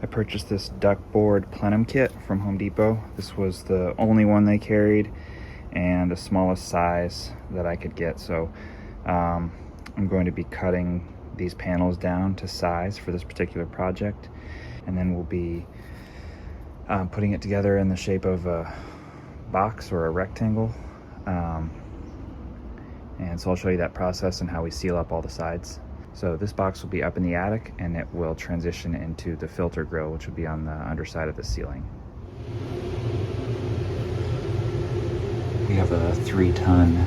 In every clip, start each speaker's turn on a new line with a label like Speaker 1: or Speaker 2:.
Speaker 1: I purchased this duckboard plenum kit from Home Depot. This was the only one they carried and the smallest size that I could get. So I'm going to be cutting these panels down to size for this particular project, and then we'll be putting it together in the shape of a box or a rectangle. And so I'll show you that process and how we seal up all the sides. So this box will be up in the attic, and it will transition into the filter grill, which will be on the underside of the ceiling. We have a 3-ton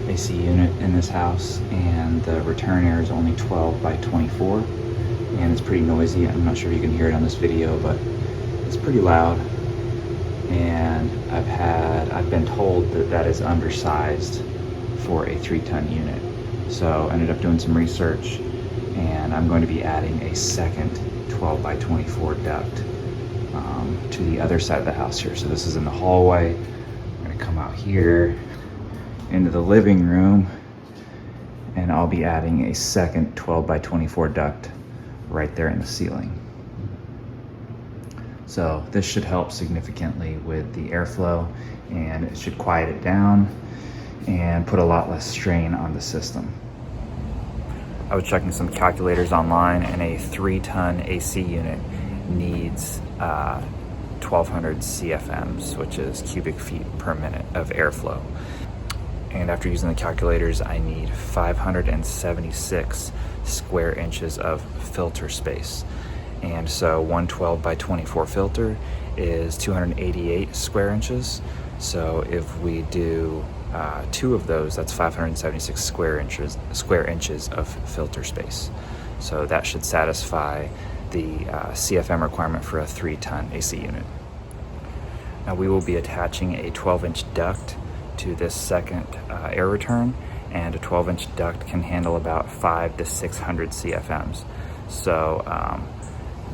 Speaker 1: AC unit in this house, and the return air is only 12 by 24, and it's pretty noisy. I'm not sure if you can hear it on this video, but it's pretty loud. And I've been told that that is undersized for a 3-ton unit. So I ended up doing some research, and I'm going to be adding a second 12 by 24 duct to the other side of the house here. So this is in the hallway. I'm going to come out here into the living room, and I'll be adding a second 12 by 24 duct right there in the ceiling. So this should help significantly with the airflow, and it should quiet it down and put a lot less strain on the system. I was checking some calculators online, and a 3-ton AC unit needs 1200 CFMs, which is cubic feet per minute of airflow. And after using the calculators, I need 576 square inches of filter space. And so one 12 by 24 filter is 288 square inches. So if we do 2 of those, that's 576 square inches of filter space. So that should satisfy the CFM requirement for a 3-ton AC unit. Now we will be attaching a 12-inch duct to this second air return, and a 12-inch duct can handle about 500 to 600 CFMs. So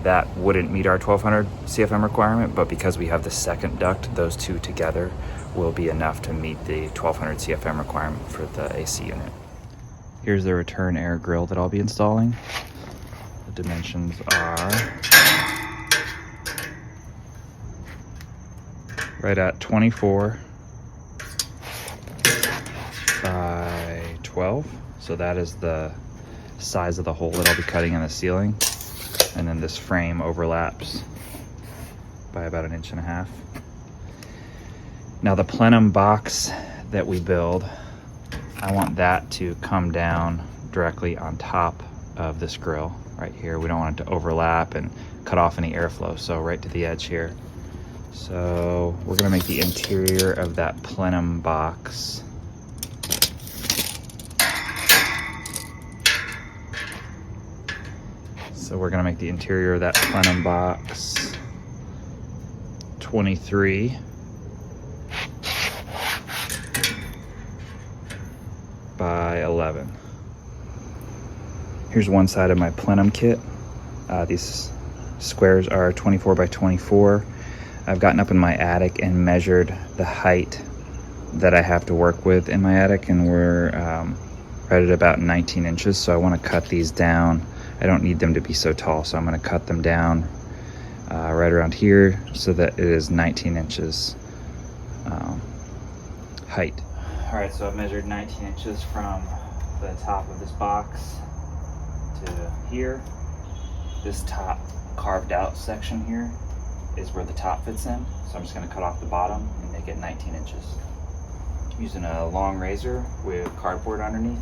Speaker 1: that wouldn't meet our 1200 CFM requirement, but because we have the second duct, those two together will be enough to meet the 1200 CFM requirement for the AC unit. Here's the return air grill that I'll be installing. The dimensions are right at 24 by 12. So that is the size of the hole that I'll be cutting in the ceiling. And then this frame overlaps by about 1.5 inches. Now the plenum box that we build, I want that to come down directly on top of this grill right here. We don't want it to overlap and cut off any airflow, so right to the edge here. So we're gonna make the interior of that plenum box So we're gonna make the interior of that plenum box 23 by 11. Here's one side of my plenum kit. These squares are 24 by 24. I've gotten up in my attic and measured the height that I have to work with in my attic, and we're right at about 19 inches. So I want to cut these down. I don't need them to be so tall, so I'm going to cut them down right around here so that it is 19 inches height. All right, so I've measured 19 inches from the top of this box to here. This top carved out section here is where the top fits in. So I'm just going to cut off the bottom and make it 19 inches. I'm using a long razor with cardboard underneath.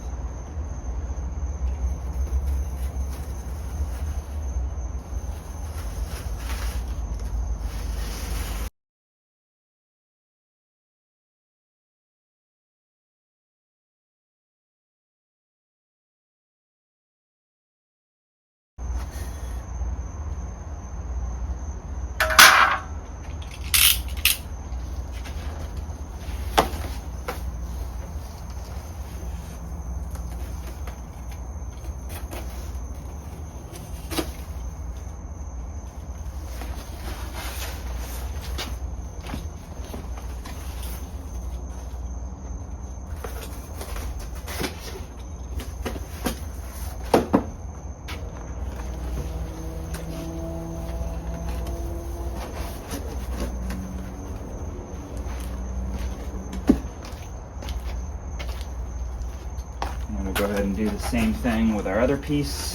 Speaker 1: do the same thing with our other piece.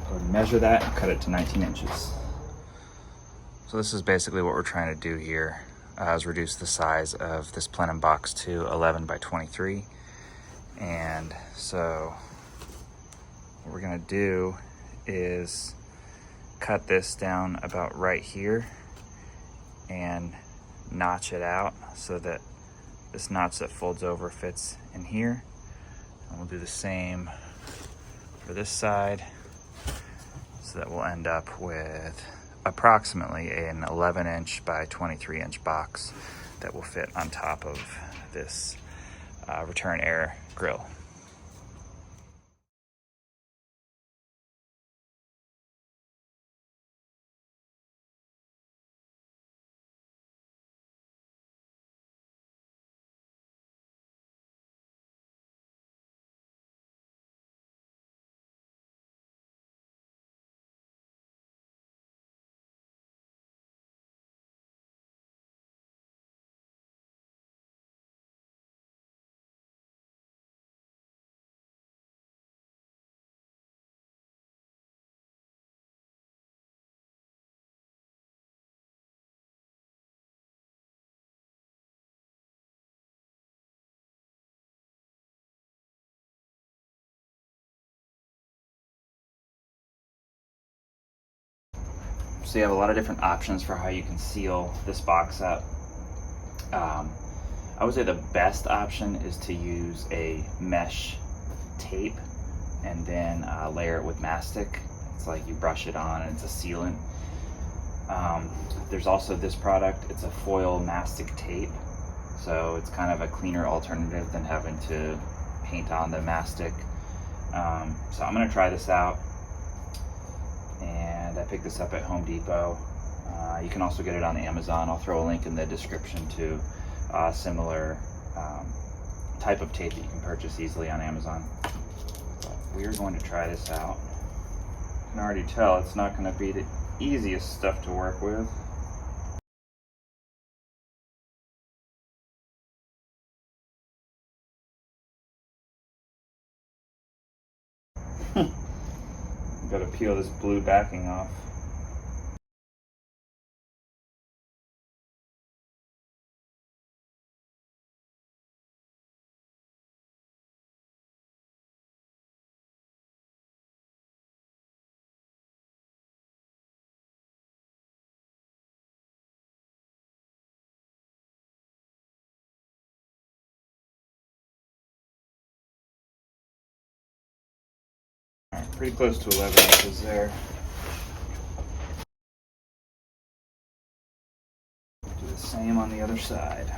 Speaker 1: Go and measure that and cut it to 19 inches. So this is basically what we're trying to do here, is reduce the size of this plenum box to 11 by 23. And so what we're gonna do is cut this down about right here and notch it out so that this notch that folds over fits in here. And we'll do the same for this side, so that we'll end up with approximately an 11-inch by 23-inch box that will fit on top of this return air grill. So you have a lot of different options for how you can seal this box up. I would say the best option is to use a mesh tape and then layer it with mastic. It's like you brush it on and it's a sealant. There's also this product, it's a foil mastic tape. So it's kind of a cleaner alternative than having to paint on the mastic. So I'm gonna try this out. And I picked this up at Home Depot. You can also get it on Amazon. I'll throw a link in the description to a similar type of tape that you can purchase easily on Amazon. But we are going to try this out. You can already tell it's not going to be the easiest stuff to work with. Got to peel this blue backing off. All right, pretty close to 11 inches there. Do the same on the other side.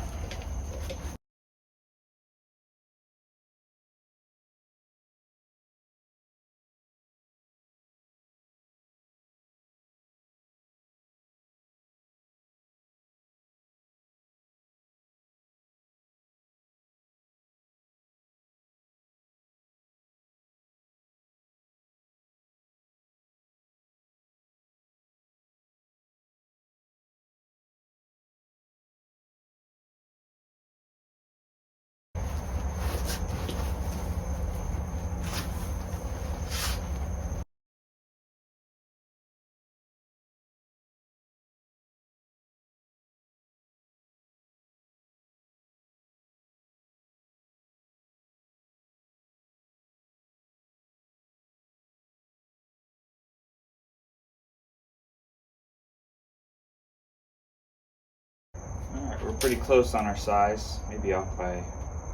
Speaker 1: Alright, we're pretty close on our size, maybe off by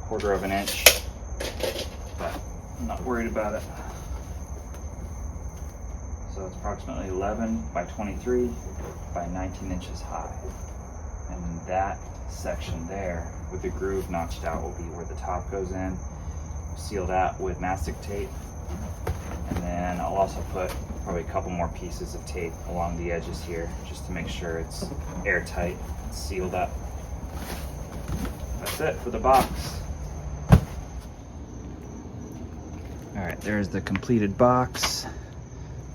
Speaker 1: 1/4 of an inch, but I'm not worried about it. So it's approximately 11 by 23 by 19 inches high. And that section there with the groove notched out will be where the top goes in. Seal that with mastic tape. And then I'll also put probably a couple more pieces of tape along the edges here just to make sure it's airtight and sealed up. That's it for the box. All right, there's the completed box.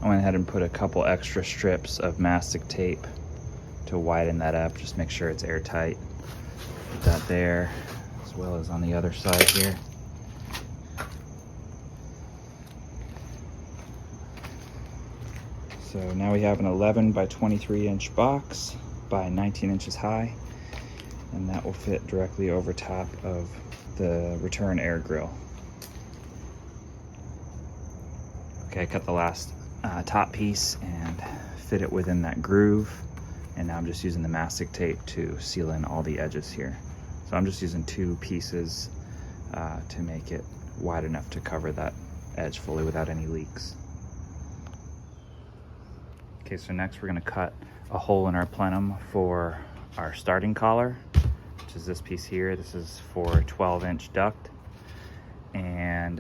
Speaker 1: I went ahead and put a couple extra strips of mastic tape to widen that up, just make sure it's airtight. Put that there, as well as on the other side here. So now we have an 11 by 23 inch box by 19 inches high, and that will fit directly over top of the return air grill. Okay, I cut the last top piece and fit it within that groove, and now I'm just using the mastic tape to seal in all the edges here. So I'm just using 2 pieces to make it wide enough to cover that edge fully without any leaks. Okay, so next we're going to cut a hole in our plenum for our starting collar, which is this piece here. This is for 12-inch duct, and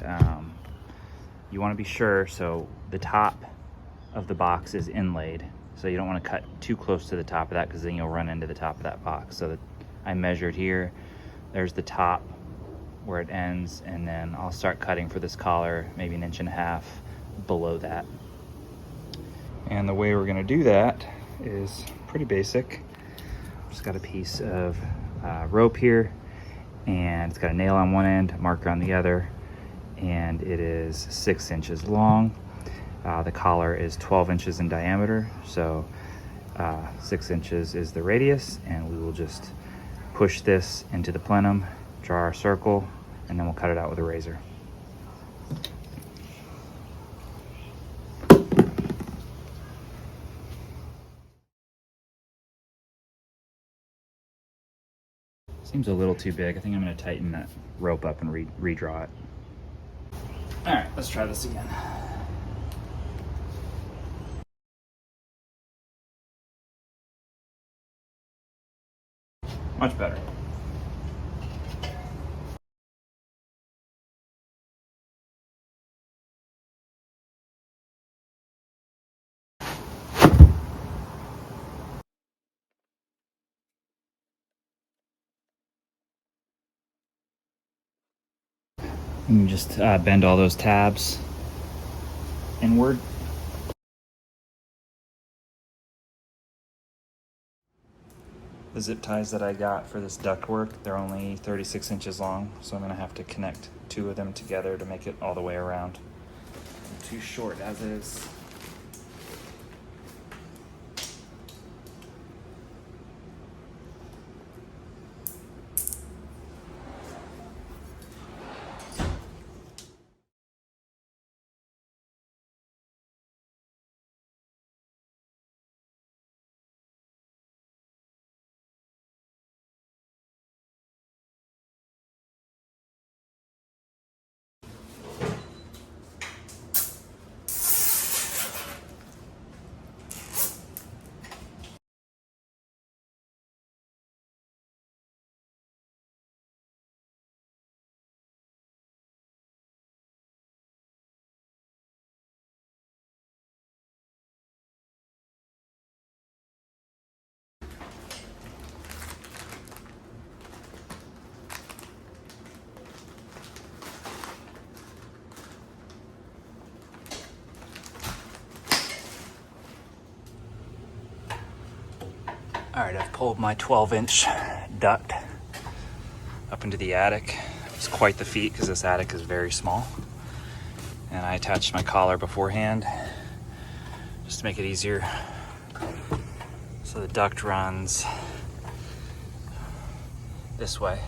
Speaker 1: you want to be sure so the top of the box is inlaid, so you don't want to cut too close to the top of that, because then you'll run into the top of that box. So that I measured here, there's the top where it ends, and then I'll start cutting for this collar maybe 1.5 inches below that. And the way we're going to do that is pretty basic. Just got a piece of rope here, and it's got a nail on one end, a marker on the other, and it is 6 inches long. The collar is 12 inches in diameter, so 6 inches is the radius, and we will just push this into the plenum, draw our circle, and then we'll cut it out with a razor. Seems a little too big. I think I'm going to tighten that rope up and redraw it. All right, let's try this again. Much better. You can just bend all those tabs inward. The zip ties that I got for this ductwork, they're only 36 inches long, so I'm gonna have to connect 2 of them together to make it all the way around. I'm too short as is. All right, I've pulled my 12-inch duct up into the attic. It's quite the feat because this attic is very small. And I attached my collar beforehand just to make it easier. So the duct runs this way.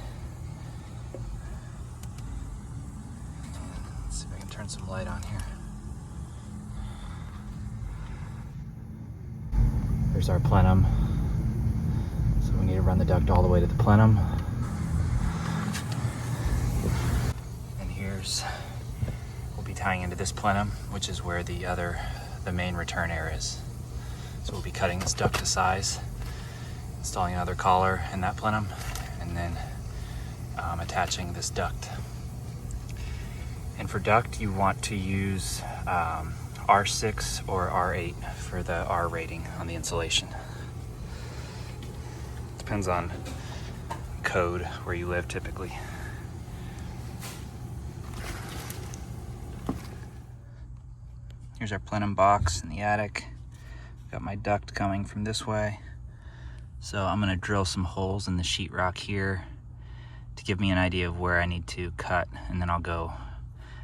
Speaker 1: Let's see if I can turn some light on here. There's our plenum. So we need to run the duct all the way to the plenum. And here's, we'll be tying into this plenum, which is where the main return air is. So we'll be cutting this duct to size, installing another collar in that plenum, and then attaching this duct. And for duct, you want to use R6 or R8 for the R rating on the insulation. Depends on code where you live typically. Here's our plenum box in the attic. Got my duct coming from this way. So I'm gonna drill some holes in the sheetrock here to give me an idea of where I need to cut, and then I'll go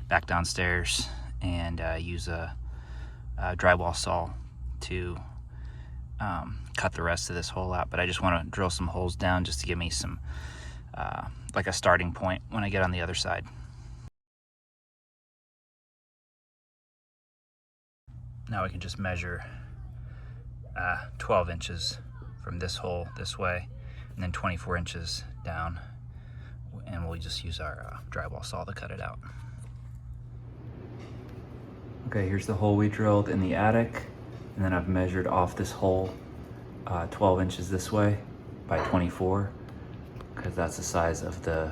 Speaker 1: back downstairs and use a drywall saw to cut the rest of this hole out, but I just want to drill some holes down just to give me some like a starting point when I get on the other side. Now we can just measure 12 inches from this hole this way, and then 24 inches down, and we'll just use our drywall saw to cut it out. Okay, here's the hole we drilled in the attic, and then I've measured off this hole 12 inches this way by 24, because that's the size of the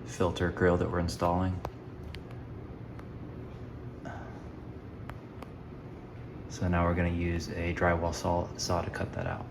Speaker 1: filter grill that we're installing. So now we're going to use a drywall saw to cut that out.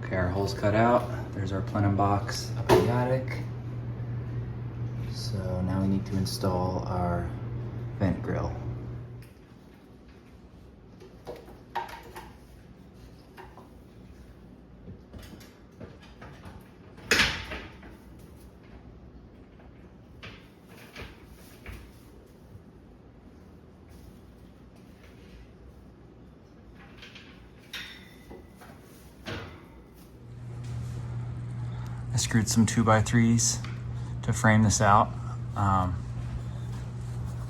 Speaker 1: Okay, our hole's cut out. There's our plenum box up in the attic. So now we need to install our vent grill. I screwed some 2x3s to frame this out.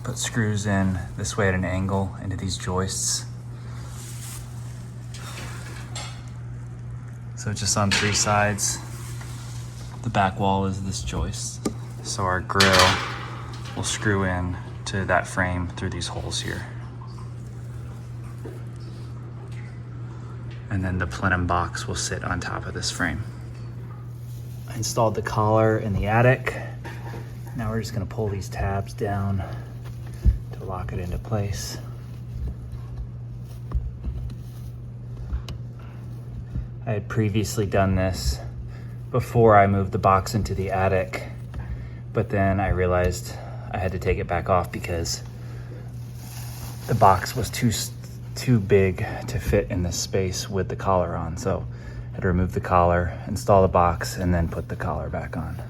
Speaker 1: Put screws in this way at an angle into these joists. So just on 3 sides. The back wall is this joist. So our grill will screw in to that frame through these holes here. And then the plenum box will sit on top of this frame. I installed the collar in the attic. Now we're just gonna pull these tabs down to lock it into place. I had previously done this before I moved the box into the attic, but then I realized I had to take it back off because the box was too big to fit in this space with the collar on. So I had to remove the collar, install the box, and then put the collar back on.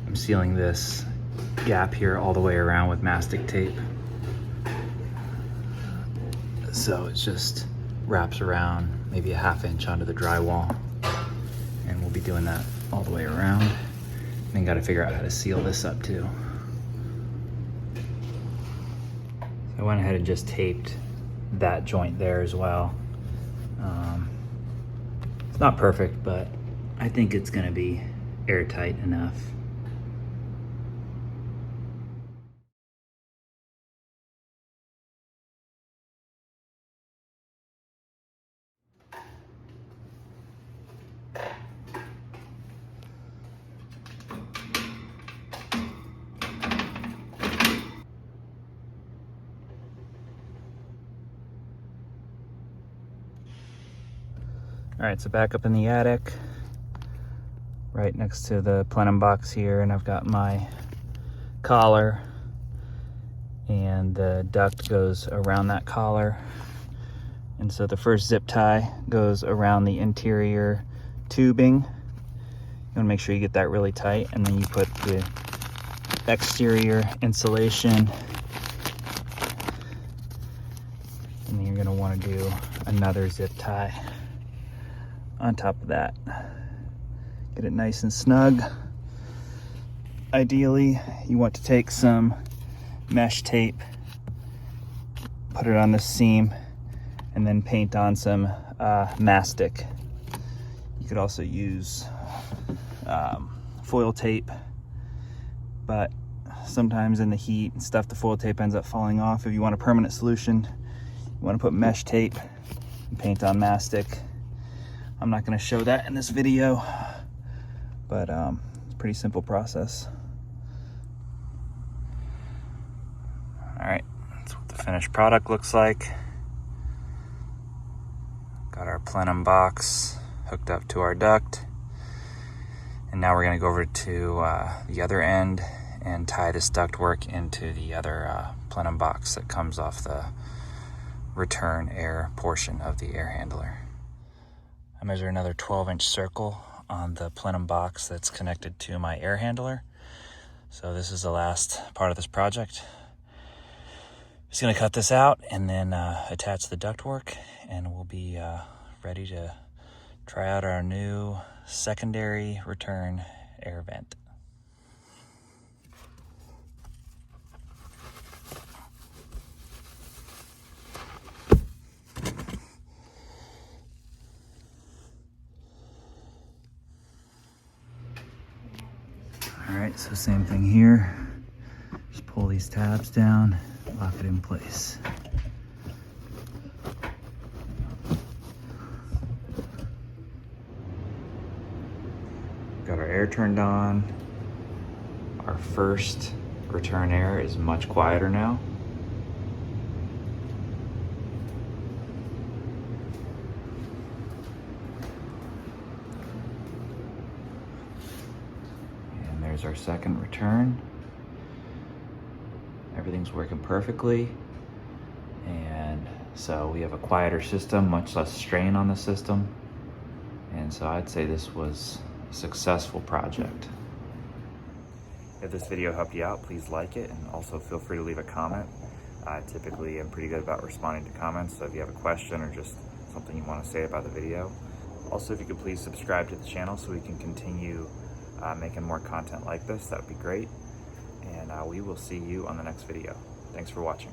Speaker 1: I'm sealing this gap here all the way around with mastic tape. So it just wraps around maybe a 1/2 inch onto the drywall. And we'll be doing that all the way around. And then gotta figure out how to seal this up too. I went ahead and just taped that joint there as well. It's not perfect, but I think it's gonna be airtight enough. All right, so back up in the attic, right next to the plenum box here, and I've got my collar, and the duct goes around that collar. And so the first zip tie goes around the interior tubing. You wanna make sure you get that really tight, and then you put the exterior insulation, and then you're gonna wanna do another zip tie on top of that. Get it nice and snug. Ideally, you want to take some mesh tape, put it on the seam, and then paint on some mastic. You could also use foil tape, but sometimes in the heat and stuff, the foil tape ends up falling off. If you want a permanent solution, you want to put mesh tape and paint on mastic. I'm not going to show that in this video, but it's a pretty simple process. All right, that's what the finished product looks like. Got our plenum box hooked up to our duct. And now we're gonna go over to the other end and tie this ductwork into the other plenum box that comes off the return air portion of the air handler. I measure another 12-inch circle on the plenum box that's connected to my air handler. So this is the last part of this project. Just gonna cut this out and then attach the ductwork, and we'll be ready to try out our new secondary return air vent. All right, so same thing here. Just pull these tabs down, lock it in place. Got our air turned on. Our first return air is much quieter now. And there's our second return. Everything's working perfectly. And so we have a quieter system, much less strain on the system. And so I'd say this was a successful project. If this video helped you out, please like it, and also feel free to leave a comment. I typically am pretty good about responding to comments, so if you have a question or just something you want to say about the video. Also, if you could please subscribe to the channel so we can continue making more content like this, that would be great. And we will see you on the next video. Thanks for watching.